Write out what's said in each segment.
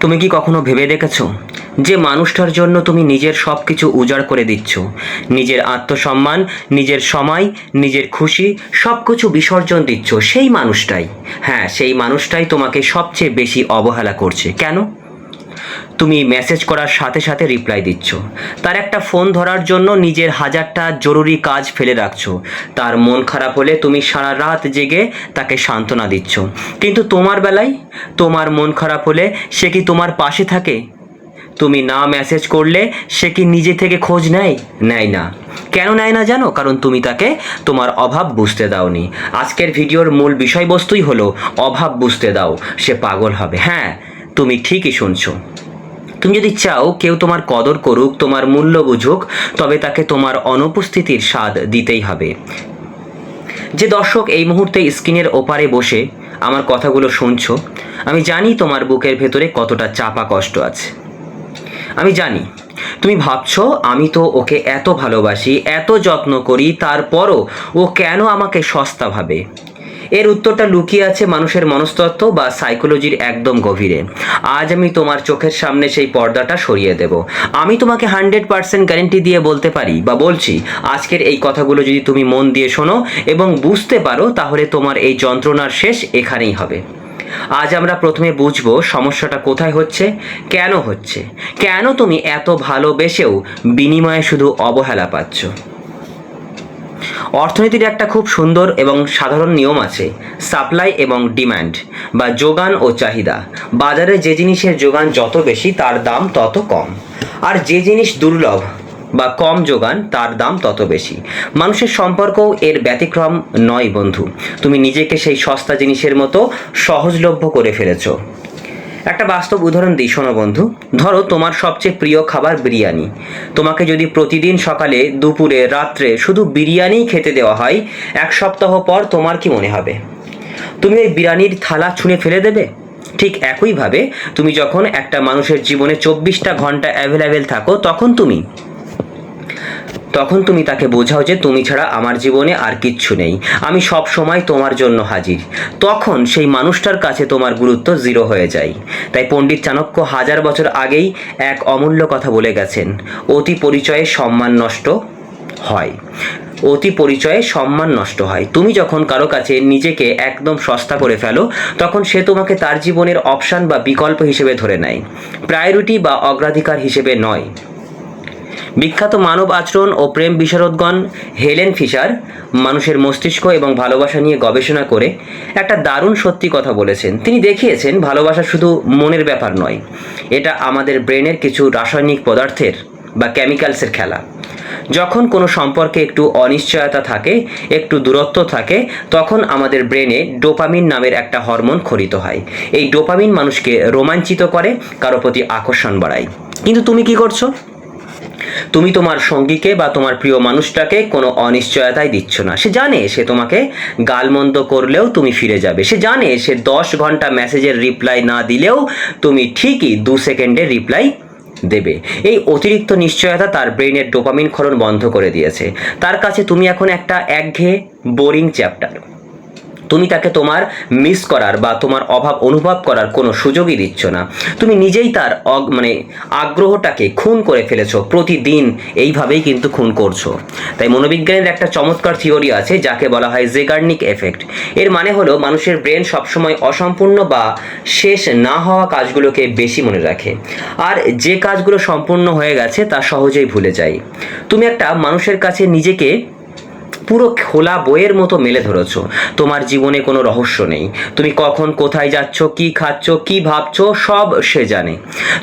তুমি কি কখনো ভেবে দেখেছো যে মানুষটার জন্য তুমি নিজের সব কিছু উজাড় করে দিচ্ছ, নিজের আত্মসম্মান, নিজের সময়, নিজের খুশি সব কিছু বিসর্জন দিচ্ছ, সেই মানুষটাই, হ্যাঁ সেই মানুষটাই তোমাকে সবচেয়ে বেশি অবহেলা করছে। কেন? তুমি মেসেজ করার সাথে সাথে রিপ্লাই দিচ্ছ, তার একটা ফোন ধরার জন্য নিজের হাজারটা জরুরি কাজ ফেলে রাখছো, তার মন খারাপ হলে তুমি সারা রাত জেগে তাকে সান্ত্বনা দিচ্ছ, কিন্তু তোমার বেলায় তোমার মন খারাপ হলে সে কি তোমার পাশে থাকে? তুমি না মেসেজ করলে সে কি নিজে থেকে খোঁজ নেয়? নেয় না। কেন নেয় না জানো? কারণ তুমি তাকে তোমার অভাব বুঝতে দাওনি। আজকের ভিডিওর মূল বিষয়বস্তুই হলো অভাব বুঝতে দাও, সে পাগল হবে। হ্যাঁ, তুমি ঠিকই শুনছো। তুমি যদি চাও কেউ তোমার কদর করুক, তোমার মূল্য বুঝুক, তবে তাকে তোমার অনুপস্থিতির স্বাদ দিতেই হবে। যে দর্শক এই মুহূর্তে স্ক্রিনের ওপারে বসে আমার কথাগুলো শুনছো, আমি জানি তোমার বুকের ভেতরে কতটা চাপা কষ্ট আছে। আমি জানি তুমি ভাবছো, আমি তো ওকে এত ভালোবাসি, এত যত্ন করি, তারপরও ও কেন আমাকে সস্তা ভাবে? এর উত্তরটা লুকিয়ে আছে মানুষের মনস্তত্ত্ব বা সাইকোলজির একদম গভীরে। আজ আমি তোমার চোখের সামনে সেই পর্দাটা সরিয়ে দেব। আমি তোমাকে 100% গ্যারেন্টি দিয়ে বলতে পারি বা বলছি, আজকের এই কথাগুলো যদি তুমি মন দিয়ে শোনো এবং বুঝতে পারো, তাহলে তোমার এই যন্ত্রণার শেষ এখানেই হবে। আজ আমরা প্রথমে বুঝবো সমস্যাটা কোথায় হচ্ছে, কেন হচ্ছে, কেন তুমি এত ভালোবেসেও বিনিময়ে শুধু অবহেলা পাচ্ছ। অর্থনীতির একটা খুব সুন্দর এবং সাধারণ নিয়ম আছে, সাপ্লাই এবং ডিম্যান্ড বা যোগান ও চাহিদা। বাজারে যে জিনিসের যোগান যত বেশি তার দাম তত কম, আর যে জিনিস দুর্লভ বা কম যোগান তার দাম তত বেশি। মানুষের সম্পর্কও এর ব্যতিক্রম নয় বন্ধু। তুমি নিজেকে সেই সস্তা জিনিসের মতো সহজলভ্য করে ফেলেছো। একটা বাস্তব উদাহরণ দিই, শোনো বন্ধু। ধরো তোমার সবচেয়ে প্রিয় খাবার বিরিয়ানি। তোমাকে যদি প্রতিদিন সকালে, দুপুরে, রাত্রে শুধু বিরিয়ানিই খেতে দেওয়া হয়, এক সপ্তাহ পর তোমার কি মনে হবে? তুমি ওই বিরিয়ানির থালা ছুঁড়ে ফেলে দেবে? ঠিক একইভাবে তুমি যখন একটা মানুষের জীবনে 24টা ঘন্টা অ্যাভেলেবেল থাকো, তখন তুমি তাকে বোঝাও যে তুমি ছাড়া আমার জীবনে আর কিচ্ছু নেই, আমি সব সময় তোমার জন্য হাজির। তখন সেই মানুষটার কাছে তোমার গুরুত্ব জিরো হয়ে যায়। তাই পণ্ডিত চাণক্য 1000 বছর আগেই এক অমূল্য কথা বলে গেছেন, অতি পরিচয়ে সম্মান নষ্ট হয়। অতি পরিচয়ে সম্মান নষ্ট হয়। তুমি যখন কারো কাছে নিজেকে একদম সস্তা করে ফেলো, তখন সে তোমাকে তার জীবনের অপশান বা বিকল্প হিসেবে ধরে নেয়, প্রায়োরিটি বা অগ্রাধিকার হিসেবে নয়। বিখ্যাত মানব আচরণ ও প্রেম বিশারদগণ হেলেন ফিশার মানুষের মস্তিষ্ক এবং ভালোবাসা নিয়ে গবেষণা করে একটা দারুণ সত্যি কথা বলেছেন। তিনি দেখিয়েছেন ভালোবাসা শুধু মনের ব্যাপার নয়, এটা আমাদের ব্রেনের কিছু রাসায়নিক পদার্থের বা কেমিক্যালসের খেলা। যখন কোনো সম্পর্কে একটু অনিশ্চয়তা থাকে, একটু দূরত্ব থাকে, তখন আমাদের ব্রেনে ডোপামিন নামের একটা হরমোন ক্ষরিত হয়। এই ডোপামিন মানুষকে রোমাঞ্চিত করে, কারো প্রতি আকর্ষণ বাড়ায়। কিন্তু তুমি কি করছো? তুমি তোমার সঙ্গীকে বা তোমার প্রিয় মানুষটাকে কোনো অনিশ্চয়তাই দিচ্ছ না। সে জানে সে তোমাকে গালমন্দ করলেও তুমি ফিরে যাবে। সে জানে সে 10 ঘন্টা মেসেজের রিপ্লাই না দিলেও তুমি ঠিকই 2 সেকেন্ডে রিপ্লাই দেবে। এই অতিরিক্ত নিশ্চয়তা তার ব্রেনের ডোপামিন ক্ষরণ বন্ধ করে দিয়েছে। তার কাছে তুমি এখন একটা একঘেয়ে বোরিং চ্যাপ্টার। তুমি তাকে তোমার মিস করার বা তোমার অভাব অনুভব করার কোনো সুযোগই দিচ্ছ না। তুমি নিজেই তার আগ্রহটাকে খুন করে ফেলেছো। প্রতিদিন এইভাবেই কিন্তু খুন করছো। তাই মনোবিজ্ঞানের একটা চমৎকার থিওরি আছে যাকে বলা হয় জেগার্নিক এফেক্ট। এর মানে হলো মানুষের ব্রেন সবসময় অসম্পূর্ণ বা শেষ না হওয়া কাজগুলোকে বেশি মনে রাখে, আর যে কাজগুলো সম্পূর্ণ হয়ে গেছে তা সহজেই ভুলে যায়। তুমি একটা মানুষের কাছে নিজেকে পুরো খোলা বইয়ের মতো মেলে ধরেছো। তোমার জীবনে কোনো রহস্য নেই। তুমি কখন কোথায় যাচ্ছ, কি খাচ্ছ, কি ভাবছো, সব সে জানে।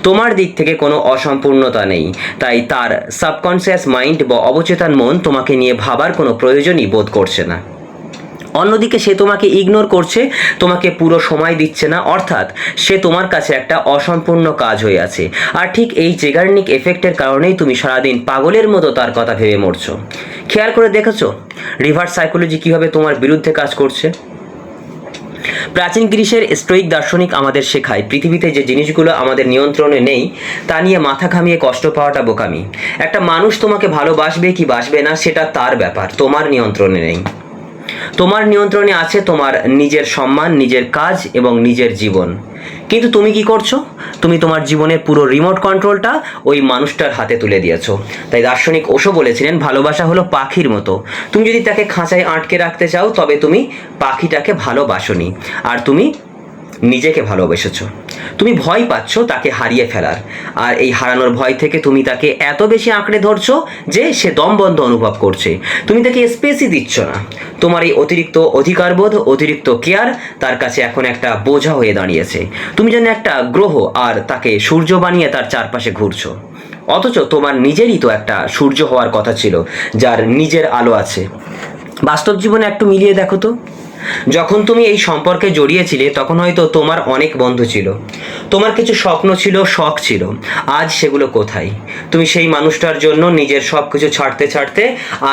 তোমার দিক থেকে কোনো অসম্পূর্ণতা নেই। তাই তার সাবকনসিয়াস মাইন্ড বা অবচেতন মন তোমাকে নিয়ে ভাবার কোনো প্রয়োজনই বোধ করছে না। অন্যদিকে সে তোমাকে ইগনোর করছে, তোমাকে পুরো সময় দিচ্ছে না, অর্থাৎ সে তোমার কাছে একটা অসম্পূর্ণ কাজ হয়ে আছে। আর ঠিক এই জেগার্নিক এফেক্টের কারণেই তুমি সারাদিন পাগলের মতো তার কথা ভেবে মরছো। খেয়াল করে দেখেছো রিভার্স সাইকোলজি কিভাবে তোমার বিরুদ্ধে কাজ করছে? প্রাচীন গ্রিসের স্টোইক দার্শনিক আমাদের শেখায়, পৃথিবীতে যে জিনিসগুলো আমাদের নিয়ন্ত্রণে নেই তা নিয়ে মাথা ঘামিয়ে কষ্ট পাওয়াটা বোকামি। একটা মানুষ তোমাকে ভালোবাসবে কি বাসবে না সেটা তার ব্যাপার, তোমার নিয়ন্ত্রণে নেই। তোমার নিয়ন্ত্রণে আছে তোমার নিজের সম্মান, নিজের কাজ এবং নিজের জীবন। কিন্তু তুমি কি করছো? তুমি তোমার জীবনের পুরো রিমোট কন্ট্রোলটা ওই মানুষটার হাতে তুলে দিয়েছো। তাই দার্শনিক ওশো বলেছিলেন, ভালোবাসা হলো পাখির মতো। তুমি যদি তাকে খাঁচায় আটকে রাখতে চাও তবে তুমি পাখিটাকে ভালোবাসোনি, আর তুমি নিজেকে ভালোবেসেছ। তুমি ভয় পাচ্ছ তাকে হারিয়ে ফেলার, আর এই হারানোর ভয় থেকে তুমি তাকে এত বেশি আঁকড়ে ধরছো যে সে দমবন্ধ অনুভব করছে। তুমি তাকে স্পেসই দিচ্ছ না। তোমার এই অতিরিক্ত অধিকারবোধ, অতিরিক্ত কেয়ার তার কাছে এখন একটা বোঝা হয়ে দাঁড়িয়েছে। তুমি যেন একটা গ্রহ, আর তাকে সূর্য বানিয়ে তার চারপাশে ঘুরছো। অথচ তোমার নিজেরই তো একটা সূর্য হওয়ার কথা ছিল, যার নিজের আলো আছে। বাস্তব জীবনে একটু মিলিয়ে দেখো তো, যখন তুমি এই সম্পর্কে জড়িয়েছিলে তখন হয়তো তোমার অনেক বন্ধু ছিল, তোমার কিছু স্বপ্ন ছিল, শখ ছিল। আজ সেগুলো কোথায়? তুমি সেই মানুষটার জন্য নিজের সব কিছু ছাড়তে ছাড়তে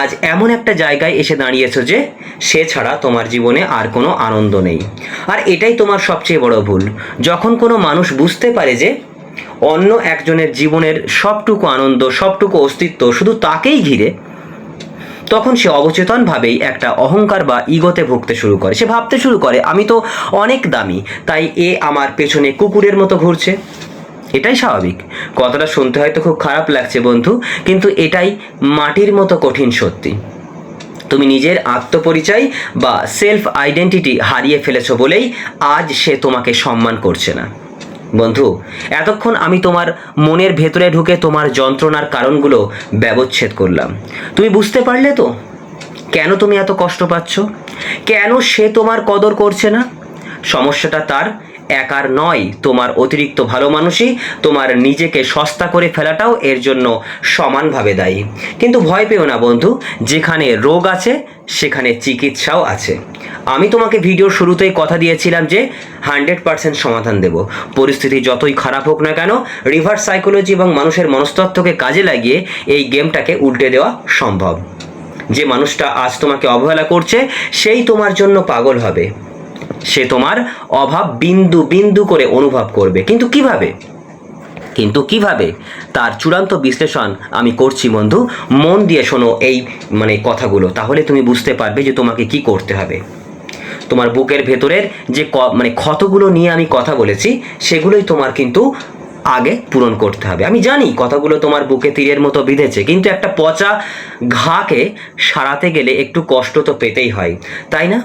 আজ এমন একটা জায়গায় এসে দাঁড়িয়েছো যে সে ছাড়া তোমার জীবনে আর কোনো আনন্দ নেই। আর এটাই তোমার সবচেয়ে বড় ভুল। যখন কোনো মানুষ বুঝতে পারে যে অন্য একজনের জীবনের সবটুকু আনন্দ, সবটুকু অস্তিত্ব শুধু তাকেই ঘিরে, তখন সে অবচেতনভাবেই একটা অহংকার বা ইগোতে ভুগতে শুরু করে। সে ভাবতে শুরু করে আমি তো অনেক দামি, তাই এ আমার পেছনে কুকুরের মতো ঘুরছে। এটাই স্বাভাবিক। কথাটা শুনতে হয়তো খুব খারাপ লাগছে বন্ধু, কিন্তু এটাই মাটির মতো কঠিন সত্যি। তুমি নিজের আত্মপরিচয় বা সেলফ আইডেন্টিটি হারিয়ে ফেলেছো বলেই আজ সে তোমাকে সম্মান করছে না। বন্ধু, এতক্ষণ আমি তোমার মনের ভেতরে ঢুকে তোমার যন্ত্রণার কারণগুলো ব্যবচ্ছেদ করলাম। তুমি বুঝতে পারলে তো কেন তুমি এত কষ্ট পাচ্ছ? কেন সে তোমার কদর করছে না? সমস্যাটা তার একার নয়, তোমার অতিরিক্ত ভালো মানুষই, তোমার নিজেকে সস্তা করে ফেলাটাও এর জন্য সমানভাবে দায়ী। কিন্তু ভয় পেও না বন্ধু, যেখানে রোগ আছে সেখানে চিকিৎসাও আছে। আমি তোমাকে ভিডিওর শুরুতেই কথা দিয়েছিলাম যে 100% সমাধান দেব। পরিস্থিতি যতই খারাপ হোক না কেন, রিভার্স সাইকোলজি এবং মানুষের মনস্তত্ত্বকে কাজে লাগিয়ে এই গেমটাকে উল্টে দেওয়া সম্ভব। যে মানুষটা আজ তোমাকে অবহেলা করছে সেই তোমার জন্য পাগল হবে। সে তোমার অভাব বিন্দু বিন্দু করে অনুভব করবে। কিন্তু কিভাবে তার চূড়ান্ত বিশ্লেষণ আমি করছি বন্ধু। মন দিয়ে শোনো এই কথাগুলো, তাহলে তুমি বুঝতে পারবে যে তোমাকে কি করতে হবে। তোমার বুকের ভেতরের যে ক্ষতগুলো নিয়ে আমি কথা বলেছি সেগুলোই তোমার কিন্তু আগে পূরণ করতে হবে। আমি জানি কথাগুলো তোমার বুকে তীরের মতো বিঁধেছে, কিন্তু একটা পচা ঘাকে সারাতে গেলে একটু কষ্ট তো পেতেই হয়, তাই না?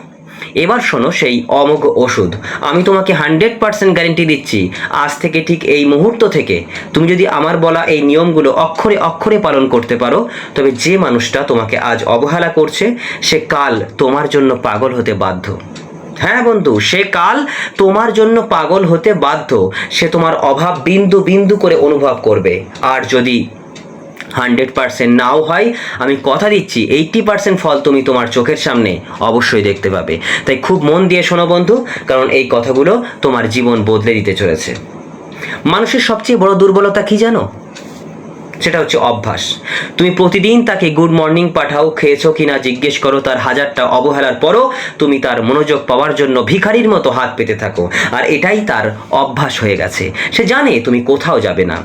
এবার শোনো সেই অমোঘ ওষুধ। আমি তোমাকে 100% গ্যারেন্টি দিচ্ছি, আজ থেকে ঠিক এই মুহূর্ত থেকে তুমি যদি আমার বলা এই নিয়মগুলো অক্ষরে অক্ষরে পালন করতে পারো, তবে যে মানুষটা তোমাকে আজ অবহেলা করছে সে কাল তোমার জন্য পাগল হতে বাধ্য। হ্যাঁ বন্ধু, সে কাল তোমার জন্য পাগল হতে বাধ্য। সে তোমার অভাব বিন্দু বিন্দু করে অনুভব করবে। আর যদি 100% নাও হয়, আমি কথা দিচ্ছি 80% ফল তুমি তোমার চোখের সামনে অবশ্যই দেখতে পাবে। তাই খুব মন দিয়ে শোনো বন্ধু, কারণ এই কথাগুলো তোমার জীবন বদলে দিতে চলেছে। মানুষের সবচেয়ে বড় দুর্বলতা কি জানো? সেটা হচ্ছে অভ্যাস। তুমি প্রতিদিন তাকে গুড মর্নিং পাঠাও, খেয়েছো কিনা জিজ্ঞেস করো, তার হাজারটা অবহেলার পরও তুমি তার মনোযোগ পাওয়ার জন্য ভিখারির মতো হাত পেতে থাকো। আর এটাই তার অভ্যাস হয়ে গেছে। সে জানে তুমি কোথাও যাবে না।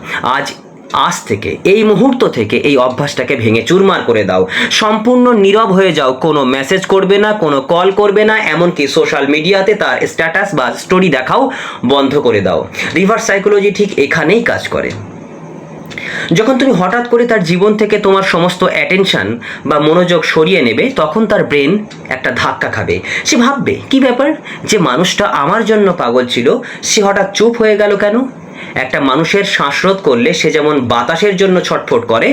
আজ থেকে, এই মুহূর্ত থেকে এই অভ্যাসটাকে ভেঙে চুরমার করে দাও। সম্পূর্ণ নীরব হয়ে যাও। কোনো মেসেজ করবে না, কোনো কল করবে না, এমনকি সোশ্যাল মিডিয়াতে তার স্ট্যাটাস বা স্টোরি দেখাও বন্ধ করে দাও। রিভার্স সাইকোলজি ঠিক এখানেই কাজ করে। যখন তুমি হঠাৎ করে তার জীবন থেকে তোমার সমস্ত অ্যাটেনশন বা মনোযোগ সরিয়ে নেবে, তখন তার ব্রেন একটা ধাক্কা খাবে। সে ভাববে কি ব্যাপার, যে মানুষটা আমার জন্য পাগল ছিল সে হঠাৎ চুপ হয়ে গেল কেন? একটা মানুষের শ্বাসরোধ করলে সে যেমন বাতাসের জন্য ছটফট করে,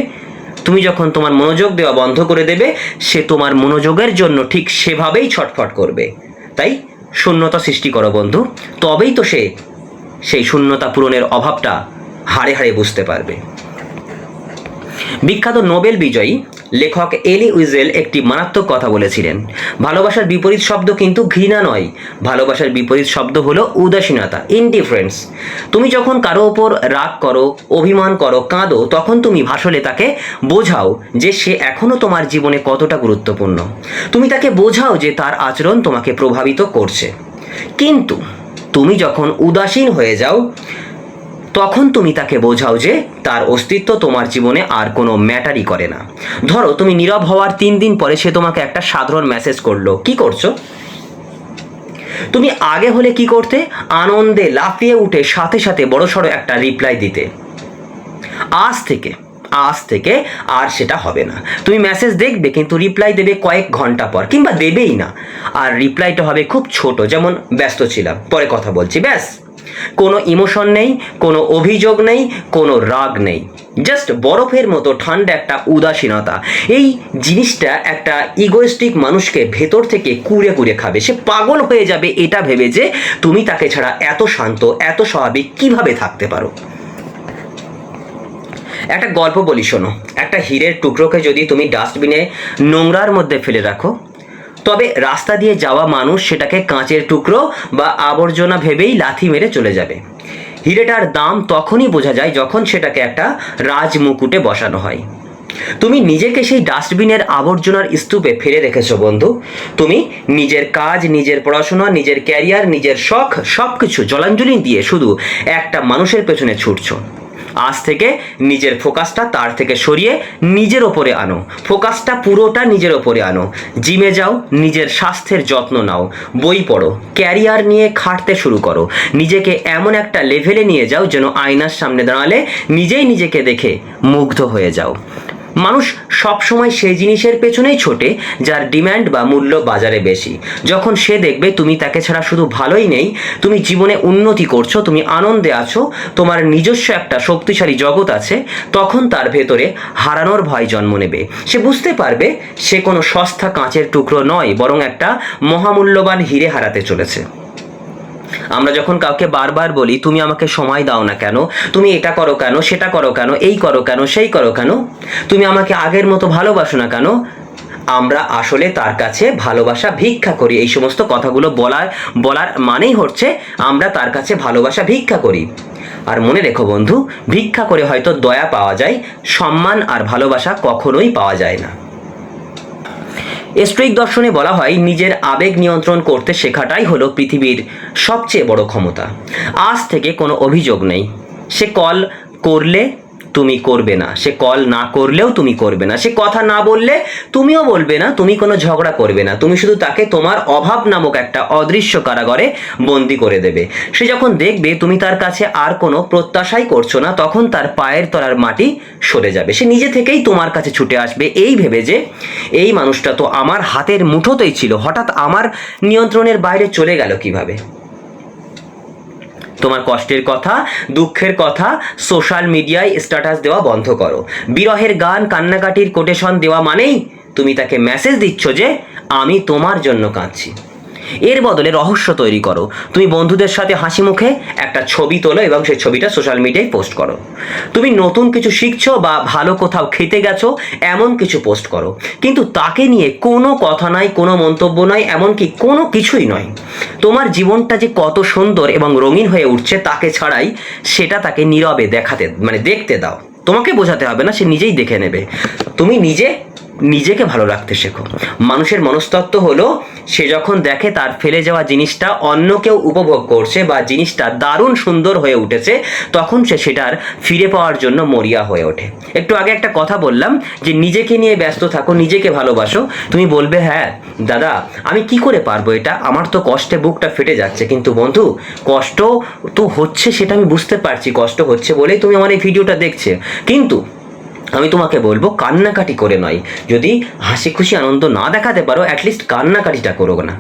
তুমি যখন তোমার মনোযোগ দেওয়া বন্ধ করে দেবে সে তোমার মনোযোগের জন্য ঠিক সেভাবেই ছটফট করবে। তাই শূন্যতা সৃষ্টি করো বন্ধু, তবেই তো সে সেই শূন্যতা পূরণের অভাবটা হাড়ে হাড়ে বুঝতে পারবে। বিখ্যাত নোবেল বিজয়ী লেখক এলি উইজেল একটি মারাত্মক কথা বলেছিলেন, ভালোবাসার বিপরীত শব্দ কিন্তু ঘৃণা নয়, ভালোবাসার বিপরীত শব্দ হলো উদাসীনতা, ইনডিফারেন্স। তুমি যখন কারো ওপর রাগ করো, অভিমান করো, কাঁদো, তখন তুমি আসলে তাকে বোঝাও যে সে এখনো তোমার জীবনে কতটা গুরুত্বপূর্ণ। তুমি তাকে বোঝাও যে তার আচরণ তোমাকে প্রভাবিত করছে। কিন্তু তুমি যখন উদাসীন হয়ে যাও, তখন তুমি তাকে বোঝাও যে তার অস্তিত্ব তোমার জীবনে আর কোনো ম্যাটারই করে না। ধরো তুমি নীরব হওয়ার 3 দিন পরে সে তোমাকে একটা সাধারণ মেসেজ করলো, কি করছো? তুমি আগে হলে কি করতে? আনন্দে লাফিয়ে উঠে সাথে সাথে বড়সড় একটা রিপ্লাই দিতে। আজ থেকে আর সেটা হবে না। তুমি মেসেজ দেখবে কিন্তু রিপ্লাই দেবে কয়েক ঘন্টা পর, কিংবা দেবেই না। আর রিপ্লাইটা হবে খুব ছোট, যেমন ব্যস্ত ছিলাম, পরে কথা বলছি, ব্যাস। কোনো ইমোশন নেই, কোনো অভিযোগ নেই, কোনো রাগ নেই, জাস্ট বরফের মতো ঠান্ডা একটা উদাসীনতা। এই জিনিসটা একটা ইগোইস্টিক মানুষকে ভেতর থেকে কুড়ে কুড়ে খাবে। সে পাগল হয়ে যাবে এটা ভেবে যে তুমি তাকে ছাড়া এত শান্ত, এত স্বাভাবিক কিভাবে থাকতে পারো। একটা গল্প বলি শোনো। একটা হীরের টুকরোকে যদি তুমি ডাস্টবিনে নোংরার মধ্যে ফেলে রাখো, তবে রাস্তা দিয়ে যাওয়া মানুষ সেটাকে কাঁচের টুকরো বা আবর্জনা ভেবেই লাথি মেরে চলে যাবে। হীরেটার দাম তখনই বোঝা যায় যখন সেটাকে একটা রাজমুকুটে বসানো হয়। তুমি নিজেকে সেই ডাস্টবিনের আবর্জনার স্তূপে ফেলে রেখেছো বন্ধু। তুমি নিজের কাজ, নিজের পড়াশোনা, নিজের ক্যারিয়ার, নিজের শখ সব কিছু জলাঞ্জলি দিয়ে শুধু একটা মানুষের পেছনে ছুটছো। আজ থেকে নিজের ফোকাসটা তার থেকে সরিয়ে নিজের ওপরে আনো। ফোকাসটা পুরোটা নিজের ওপরে আনো। জিমে যাও, নিজের স্বাস্থ্যের যত্ন নাও, বই পড়ো, ক্যারিয়ার নিয়ে খাটতে শুরু করো। নিজেকে এমন একটা লেভেলে নিয়ে যাও যেন আয়নার সামনে দাঁড়ালে নিজেই নিজেকে দেখে মুগ্ধ হয়ে যাও। মানুষ সবসময় সেই জিনিসের পেছনেই ছোটে যার ডিম্যান্ড বা মূল্য বাজারে বেশি। যখন সে দেখবে তুমি তাকে ছাড়া শুধু ভালোই নেই, তুমি জীবনে উন্নতি করছো, তুমি আনন্দে আছো, তোমার নিজস্ব একটা শক্তিশালী জগৎ আছে, তখন তার ভেতরে হারানোর ভয় জন্ম নেবে। সে বুঝতে পারবে সে কোনো সস্তা কাঁচের টুকরো নয়, বরং একটা মহামূল্যবান হিরে হারাতে চলেছে। আমরা যখন কাউকে বারবার বলি তুমি আমাকে সময় দাও না কেন, তুমি এটা করো কেন, সেটা করো কেন, এই করো কেন, সেই করো কেন, তুমি আমাকে আগের মতো ভালোবাসো না কেন, আমরা আসলে তার কাছে ভালোবাসা ভিক্ষা করি। এই সমস্ত কথাগুলো বলার মানেই হচ্ছে আমরা তার কাছে ভালোবাসা ভিক্ষা করি। আর মনে রেখো বন্ধু, ভিক্ষা করে হয়তো দয়া পাওয়া যায়, সম্মান আর ভালোবাসা কখনোই পাওয়া যায় না। স্টোইক দর্শনে বলা হয় নিজের আবেগ নিয়ন্ত্রণ করতে শেখাটাই হলো পৃথিবীর সবচেয়ে বড় ক্ষমতা। আজ থেকে কোনো অভিযোগ নেই। সে কল করলে তুমি করবে না, সে কল না করলেও তুমি করবে না, সে কথা না বললে তুমিও বলবে না, তুমি কোনো ঝগড়া করবে না, তুমি শুধু তাকে তোমার অভাব নামক একটা অদৃশ্য কারাগারে বন্দি করে দেবে। সে যখন দেখবে তুমি তার কাছে আর কোনো প্রত্যাশাই করছো না, তখন তার পায়ের তলার মাটি সরে যাবে। সে নিজে থেকেই তোমার কাছে ছুটে আসবে, এই ভেবে যে এই মানুষটা তো আমার হাতের মুঠোতেই ছিল, হঠাৎ আমার নিয়ন্ত্রণের বাইরে চলে গেল কিভাবে। তোমার কষ্টের কথা, দুঃখের কথা সোশ্যাল মিডিয়ায় স্ট্যাটাস দেওয়া বন্ধ করো। বিরহের গান, কান্নাকাটির কোটেশন দেওয়া মানেই তুমি তাকে মেসেজ দিচ্ছ যে আমি তোমার জন্য কাঁদছি। এর বদলে রহস্য তৈরি করো। তুমি বন্ধুদের সাথে হাসি মুখে একটা ছবি তোলো এবং সেই ছবিটা সোশ্যাল মিডিয়ায় পোস্ট করো। তুমি নতুন কিছু শিখছো বা ভালো কোথাও খেতে গেছো, এমন কিছু পোস্ট করো। কিন্তু তাকে নিয়ে কোনো কথা নাই, কোনো মন্তব্য নয়, এমনকি কোনো কিছুই নয়। তোমার জীবনটা যে কত সুন্দর এবং রঙিন হয়ে উঠছে তাকে ছাড়াই সেটা তাকে নীরবে দেখতে দাও। তোমাকে বোঝাতে হবে না, সে নিজেই দেখে নেবে। তুমি নিজেকে ভালো রাখতে শেখো। মানুষের মনস্তত্ত্ব হলো সে যখন দেখে তার ফেলে যাওয়া জিনিসটা অন্য কেউ উপভোগ করছে বা জিনিসটা দারুণ সুন্দর হয়ে উঠেছে, তখন সে সেটার ফিরে পাওয়ার জন্য মরিয়া হয়ে ওঠে। একটু আগে একটা কথা বললাম যে নিজেকে নিয়ে ব্যস্ত থাকো, নিজেকে ভালোবাসো। তুমি বলবে হ্যাঁ দাদা আমি কি করে পারবো এটা, আমার তো কষ্টে বুকটা ফেটে যাচ্ছে। কিন্তু বন্ধু, কষ্ট তো হচ্ছে সেটা আমি বুঝতে পারছি, কষ্ট হচ্ছে বলেই তুমি আমার এই ভিডিওটা দেখছে। কিন্তু আমি তোমাকে বলবো কান্নাকাটি করে নয়। যদি হাসি খুশি আনন্দ না দেখাতে পারো, অ্যাটলিস্ট কান্নাকাটিটা করো না।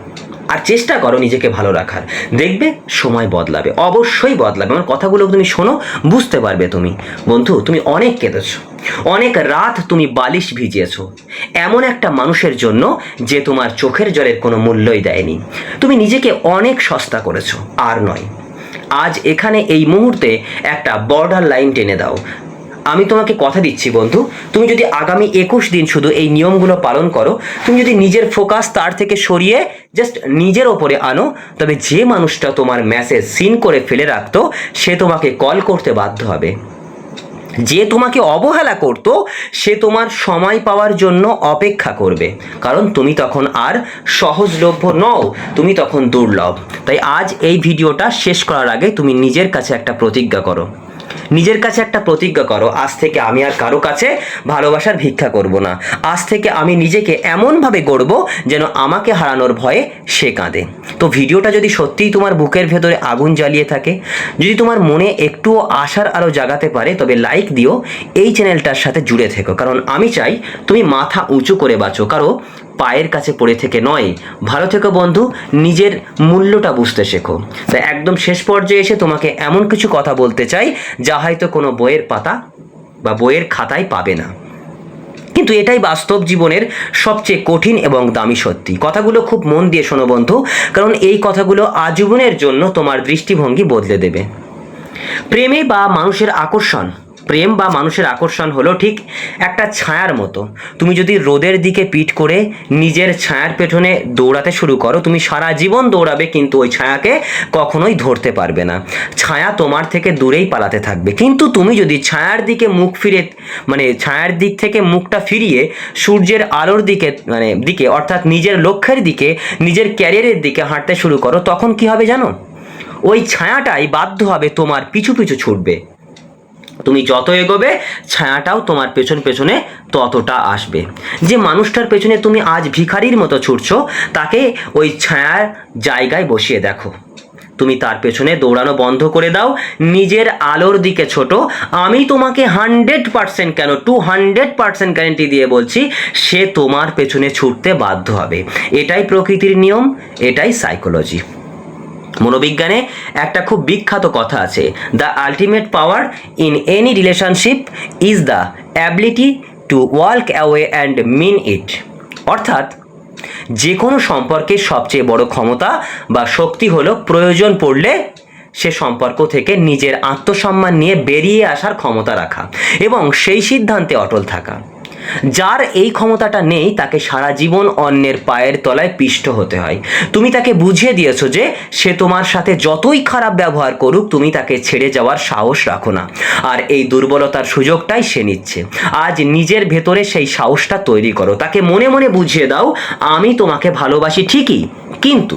আর চেষ্টা করো নিজেকে ভালো রাখার। দেখবে সময় বদলাবে, অবশ্যই বদলাবে। আমার কথাগুলো তুমি শোনো, বুঝতে পারবে তুমি। বন্ধু, তুমি অনেক কেঁদেছো, অনেক রাত তুমি বালিশ ভিজিয়েছো এমন একটা মানুষের জন্য যে তোমার চোখের জলের কোনো মূল্যই দেয়নি। তুমি নিজেকে অনেক সস্তা করেছো, আর নয়। আজ এখানে এই মুহূর্তে একটা বর্ডার লাইন টেনে দাও। আমি তোমাকে কথা দিচ্ছি বন্ধু, তুমি যদি আগামী 21 দিন শুধু এই নিয়মগুলো পালন করো, তুমি যদি নিজের ফোকাস তার থেকে সরিয়ে জাস্ট নিজের ওপরে আনো, তবে যে মানুষটা তোমার মেসেজ সিন করে ফেলে রাখতো সে তোমাকে কল করতে বাধ্য হবে। যে তোমাকে অবহেলা করতো সে তোমার সময় পাওয়ার জন্য অপেক্ষা করবে, কারণ তুমি তখন আর সহজলভ্য নও, তুমি তখন দুর্লভ। তাই আজ এই ভিডিওটা শেষ করার আগে তুমি নিজের কাছে একটা প্রতিজ্ঞা করো, নিজের কাছে একটা প্রতিজ্ঞা করো, আজ থেকে আমি আর কারো কাছে ভালোবাসার ভিক্ষা করব না। আজ থেকে আমি নিজেকে এমনভাবে গড়ব যেন আমাকে হারানোর ভয়ে সে কাঁদে। তো ভিডিওটা যদি সত্যিই তোমার বুকের ভেতরে আগুন জ্বালিয়ে থাকে, যদি তোমার মনে একটুও আশার আলো জাগাতে পারে, তবে লাইক দিও, এই চ্যানেলটার সাথে জুড়ে থেকো। কারণ আমি চাই তুমি মাথা উঁচু করে বাঁচো, কারো পায়ের কাছে পড়ে থেকে নয়। ভালো থেকো বন্ধু, নিজের মূল্যটা বুঝতে শেখো। তাই একদম শেষ পর্যায়ে এসে তোমাকে এমন কিছু কথা বলতে চাই যা হয়তো কোনো বইয়ের পাতা বা বইয়ের খাতায় পাবে না, কিন্তু এটাই বাস্তব জীবনের সবচেয়ে কঠিন এবং দামি সত্যি। কথাগুলো খুব মন দিয়ে শোনো বন্ধু, কারণ এই কথাগুলো আজীবনের জন্য তোমার দৃষ্টিভঙ্গি বদলে দেবে। প্রেম বা মানুষের আকর্ষণ হলো ঠিক একটা ছায়ার মতো। তুমি যদি রোদের দিকে পিঠ করে নিজের ছায়ার পেছনে দৌড়াতে শুরু করো, তুমি সারা জীবন দৌড়াবে কিন্তু ওই ছায়াকে কখনোই ধরতে পারবে না। ছায়া তোমার থেকে দূরেই পালাতে থাকবে। কিন্তু তুমি যদি ছায়ার দিকে ছায়ার দিক থেকে মুখটা ফিরিয়ে সূর্যের আলোর দিকে অর্থাৎ নিজের লক্ষ্যের দিকে, নিজের ক্যারিয়ারের দিকে হাঁটতে শুরু করো, তখন কি হবে জানো? ওই ছায়াটাই বাধ্য হবে তোমার পিছু পিছু ছুটবে। তুমি যত এগোবে ছায়াটাও তোমার পেছনে ততটা আসবে। যে মানুষটার পেছনে তুমি আজ ভিখারির মতো ছুটছো, তাকে ওই ছায়ার জায়গায় বসিয়ে দেখো। তুমি তার পেছনে দৌড়ানো বন্ধ করে দাও, নিজের আলোর দিকে ছোটো। আমি তোমাকে 100% কেন 200% গ্যারেন্টি দিয়ে বলছি, সে তোমার পেছনে ছুটতে বাধ্য হবে। এটাই প্রকৃতির নিয়ম, এটাই সাইকোলজি। মনোবিজ্ঞানে একটা খুব বিখ্যাত কথা আছে, the ultimate power in any relationship is the ability to walk away and mean it. অর্থাৎ যে কোনো সম্পর্কের সবচেয়ে বড় ক্ষমতা বা শক্তি হলো প্রয়োজন পড়লে সে সম্পর্ক থেকে নিজের আত্মসম্মান নিয়ে বেরিয়ে আসার ক্ষমতা রাখা এবং সেই সিদ্ধান্তে অটল থাকা। যার এই ক্ষমতাটা নেই তাকে সারা জীবন অন্যের পায়ের তলায় পিষ্ট হতে হয়। তুমি তাকে বুঝিয়ে দিয়েছো যে সে তোমার সাথে যতই খারাপ ব্যবহার করুক, তুমি তাকে ছেড়ে যাওয়ার সাহস রাখো না, আর এই দুর্বলতার সুযোগটাই সে নিচ্ছে। আজ নিজের ভেতরে সেই সাহসটা তৈরি করো, তাকে মনে মনে বুঝিয়ে দাও, আমি তোমাকে ভালোবাসি ঠিকই, কিন্তু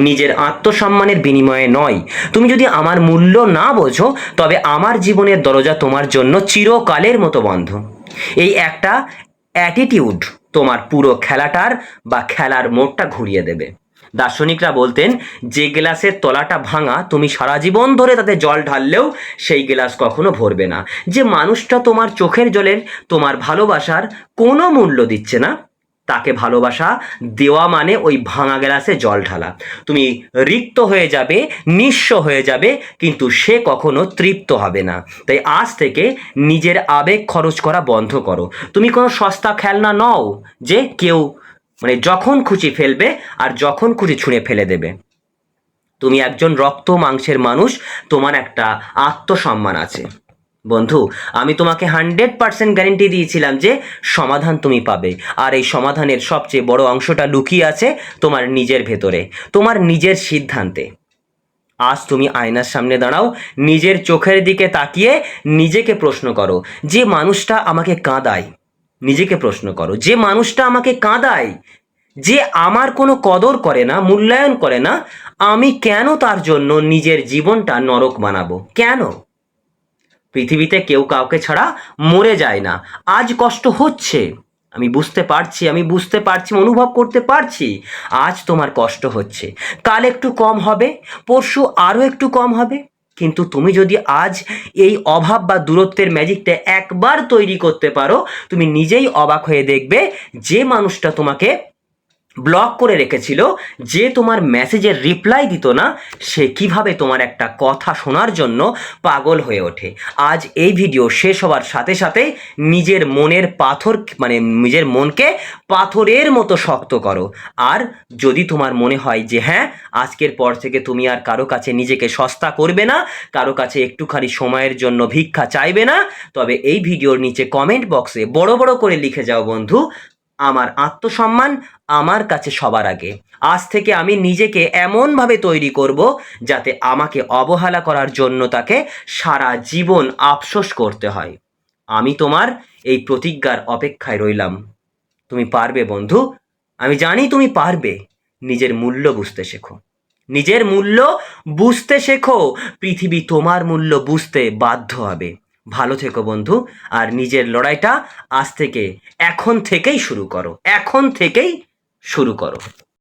নিজের আত্মসম্মানের বিনিময়ে নয়। তুমি যদি আমার মূল্য না বোঝো, তবে আমার জীবনের দরজা তোমার জন্য চিরকালের মতো বন্ধ। এই একটা অ্যাটিটিউড তোমার পুরো খেলার মোড়টা ঘুরিয়ে দেবে। দার্শনিকরা বলতেন, যে গ্লাসের তলাটা ভাঙা, তুমি সারা জীবন ধরে তাতে জল ঢাললেও সেই গ্লাস কখনো ভরবে না। যে মানুষটা তোমার চোখের জলের, তোমার ভালোবাসার কোনো মূল্য দিচ্ছে না, তাকে ভালোবাসা দেওয়া মানে ওই ভাঙা গ্লাসে জল ঢালা। তুমি রিক্ত হয়ে যাবে, নিঃস্ব হয়ে যাবে, কিন্তু সে কখনো তৃপ্ত হবে না। তাই আজ থেকে নিজের আবেগ খরচ করা বন্ধ করো। তুমি কোনো সস্তা খেলনা নও যে কেউ যখন খুশি ফেলবে আর যখন খুশি ছুঁড়ে ফেলে দেবে। তুমি একজন রক্ত মাংসের মানুষ, তোমার একটা আত্মসম্মান আছে। বন্ধু, আমি তোমাকে 100% গ্যারেন্টি দিয়েছিলাম যে সমাধান তুমি পাবে, আর এই সমাধানের সবচেয়ে বড় অংশটা লুকিয়ে আছে তোমার নিজের ভেতরে, তোমার নিজের সিদ্ধান্তে। আজ তুমি আয়নার সামনে দাঁড়াও, নিজের চোখের দিকে তাকিয়ে নিজেকে প্রশ্ন করো, যে মানুষটা আমাকে কাঁদায়, নিজেকে প্রশ্ন করো, যে মানুষটা আমাকে কাঁদায়, যে আমার কোনো কদর করে না, মূল্যায়ন করে না, আমি কেন তার জন্য নিজের জীবনটা নরক বানাবো? কেন? পৃথিবীতে কেউ কাউকে ছাড়া মরে যায় না। আজ কষ্ট হচ্ছে, আমি বুঝতে পারছি, অনুভব করতে পারছি। আজ তোমার কষ্ট হচ্ছে, কাল একটু কম হবে, পরশু আরও একটু কম হবে। কিন্তু তুমি যদি আজ এই অভাব বা দূরত্বের ম্যাজিকটা একবার তৈরি করতে পারো, তুমি নিজেই অবাক হয়ে দেখবে, যে মানুষটা তোমাকে ব্লক করে রেখেছিল, যে তোমার মেসেজের রিপ্লাই দিত না, সে কিভাবে তোমার একটা কথা শোনার জন্য পাগল হয়ে ওঠে। আজ এই ভিডিও শেষ হওয়ার সাথে সাথে নিজের নিজের মনকে পাথরের মতো শক্ত করো। আর যদি তোমার মনে হয় যে হ্যাঁ, আজকের পর থেকে তুমি আর কারো কাছে নিজেকে সস্তা করবে না, কারো কাছে একটুখানি সময়ের জন্য ভিক্ষা চাইবে না, তবে এই ভিডিওর নিচে কমেন্ট বক্সে বড় বড় করে লিখে যাও, বন্ধু, আমার আত্মসম্মান আমার কাছে সবার আগে। আজ থেকে আমি নিজেকে এমনভাবে তৈরি করব যাতে আমাকে অবহেলা করার জন্য তাকে সারা জীবন আফসোস করতে হয়। আমি তোমার এই প্রতিজ্ঞার অপেক্ষায় রইলাম। তুমি পারবে বন্ধু, আমি জানি তুমি পারবে। নিজের মূল্য বুঝতে শেখো। নিজের মূল্য বুঝতে শেখো, পৃথিবী তোমার মূল্য বুঝতে বাধ্য হবে। ভালো থেকো বন্ধু, আর নিজের লড়াইটা আজ থেকে, এখন থেকেই শুরু করো, এখন থেকেই শুরু করো।